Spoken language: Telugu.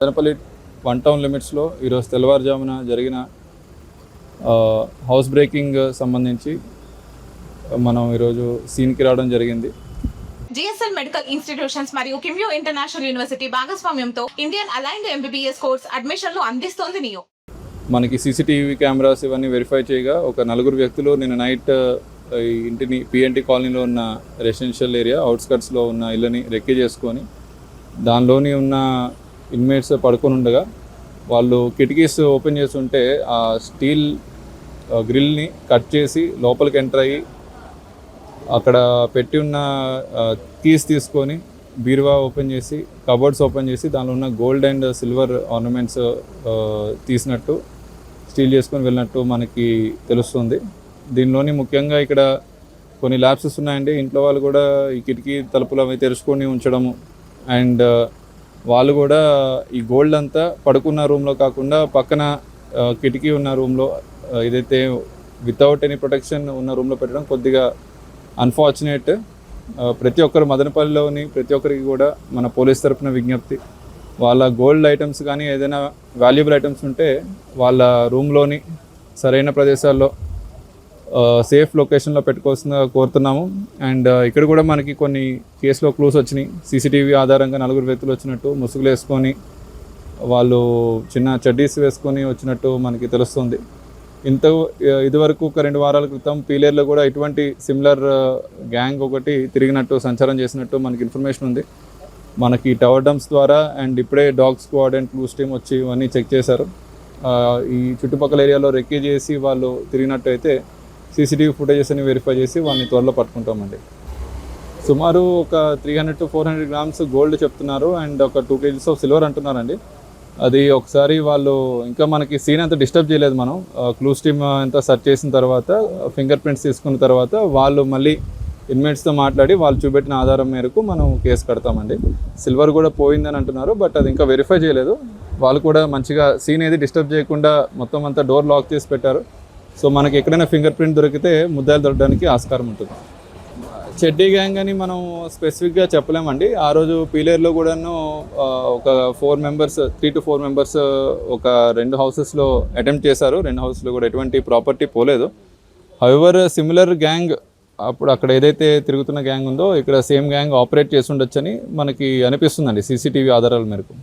మదనపల్లి 1 టౌన్ లిమిట్స్లో ఈరోజు తెల్లవారుజామున జరిగిన హౌస్ బ్రేకింగ్ సంబంధించి మనం ఈరోజు సీన్కి రావడం జరిగింది. జిఎస్ఎల్ మెడికల్ ఇన్స్టిట్యూషన్స్ మరియు కిమ్యూ ఇంటర్నేషనల్ యూనివర్సిటీ భాగస్వామ్యంతో ఇండియన్ అలైన్డ్ ఎంబీబీఎస్ కోర్స్ అడ్మిషన్లు అందిస్తోంది నియో. మనకి సీసీటీవీ కెమెరాస్ ఇవన్నీ వెరిఫై చేయగా ఒక 4 వ్యక్తులు నిన్న నైట్ ఈ ఇంటిని పిఎన్టీ కాలనీలో ఉన్న రెసిడెన్షియల్ ఏరియా అవుట్స్కట్స్లో ఉన్న ఇళ్ళని రెక్కీ చేసుకొని దానిలోని ఉన్న ఇన్మేట్స్ పడుకొని ఉండగా వాళ్ళు కిటికీస్ ఓపెన్ చేసి ఉంటే ఆ స్టీల్ గ్రిల్ని కట్ చేసి లోపలికి ఎంటర్ అయ్యి అక్కడ పెట్టి ఉన్న కీస్ తీసుకొని బీరువా ఓపెన్ చేసి కబోర్డ్స్ ఓపెన్ చేసి దానిలో ఉన్న గోల్డ్ అండ్ సిల్వర్ ఆర్నమెంట్స్ తీసినట్టు స్టీల్ చేసుకొని వెళ్ళినట్టు మనకి తెలుస్తుంది. దీనిలోని ముఖ్యంగా ఇక్కడ కొన్ని ల్యాబ్సెస్ ఉన్నాయండి. ఇంట్లో వాళ్ళు కూడా ఈ కిటికీ తలుపులు అవి తెరుచుకొని ఉంచడము అండ్ వాళ్ళు కూడా ఈ గోల్డ్ అంతా పడుకున్న రూమ్లో కాకుండా పక్కన కిటికీ ఉన్న రూమ్లో ఏదైతే వితౌట్ ఎనీ ప్రొటెక్షన్ ఉన్న రూమ్లో పెట్టడం కొద్దిగా అన్ఫార్చునేట్. ప్రతి ఒక్కరు మదనపల్లిలోని ప్రతి ఒక్కరికి కూడా మన పోలీస్ తరఫున విజ్ఞప్తి, వాళ్ళ గోల్డ్ ఐటమ్స్ కానీ ఏదైనా వాల్యుబుల్ ఐటమ్స్ ఉంటే వాళ్ళ రూమ్లోని సరైన ప్రదేశాల్లో సేఫ్ లొకేషన్లో పెట్టుకోవాల్సిందిగా కోరుతున్నాము. అండ్ ఇక్కడ కూడా మనకి కొన్ని కేసులో క్లూస్ వచ్చినాయి. సీసీటీవీ ఆధారంగా 4 వ్యక్తులు వచ్చినట్టు ముసుగులు వేసుకొని వాళ్ళు చిన్న చడ్డీస్ వేసుకొని వచ్చినట్టు మనకి తెలుస్తుంది. ఇదివరకు ఒక 2 వారాల క్రితం పీలేరులో కూడా ఇటువంటి సిమిలర్ గ్యాంగ్ ఒకటి తిరిగినట్టు సంచారం చేసినట్టు మనకి ఇన్ఫర్మేషన్ ఉంది. మనకి టవర్ డంప్స్ ద్వారా అండ్ ఇప్పుడే dog squad and clues team వచ్చి ఇవన్నీ చెక్ చేశారు. ఈ చుట్టుపక్కల ఏరియాలో రెక్కీ చేసి వాళ్ళు తిరిగినట్టు అయితే సీసీటీవీ ఫుటేజెస్ అని వెరిఫై చేసి వాళ్ళని త్వరలో పట్టుకుంటామండి. సుమారు ఒక 300 to 400 grams గోల్డ్ చెప్తున్నారు అండ్ ఒక 2 kgs ఆఫ్ సిల్వర్ అంటున్నారండి. అది ఒకసారి వాళ్ళు ఇంకా మనకి సీన్ అంతా డిస్టర్బ్ చేయలేదు. మనం క్లూస్ టీమ్ అంతా సెర్చ్ చేసిన తర్వాత ఫింగర్ ప్రింట్స్ తీసుకున్న తర్వాత వాళ్ళు మళ్ళీ ఇన్మేట్స్తో మాట్లాడి వాళ్ళు చూపెట్టిన ఆధారం మేరకు మనం కేసు కడతామండి. సిల్వర్ కూడా పోయిందని అంటున్నారు, బట్ అది ఇంకా వెరిఫై చేయలేదు. వాళ్ళు కూడా మంచిగా సీన్ ఏది డిస్టర్బ్ చేయకుండా మొత్తం అంతా డోర్ లాక్ చేసి పెట్టారు. సో మనకి ఎక్కడైనా ఫింగర్ ప్రింట్ దొరికితే ముద్దాయిలు దొరకడానికి ఆస్కారం ఉంటుంది. చెడ్డీ గ్యాంగ్ అని మనం స్పెసిఫిక్గా చెప్పలేమండి. ఆ రోజు పీలేరులో కూడాను ఒక 3 to 4 members ఒక 2 హౌసెస్లో అటెంప్ట్ చేశారు. 2 హౌసెస్లో కూడా ఎటువంటి ప్రాపర్టీ పోలేదు. హౌవర్ సిమిలర్ గ్యాంగ్ అప్పుడు అక్కడ ఏదైతే తిరుగుతున్న గ్యాంగ్ ఉందో ఇక్కడ సేమ్ గ్యాంగ్ ఆపరేట్ చేసి ఉండొచ్చని మనకి అనిపిస్తుందండి సీసీటీవీ ఆధారాల మేరకు.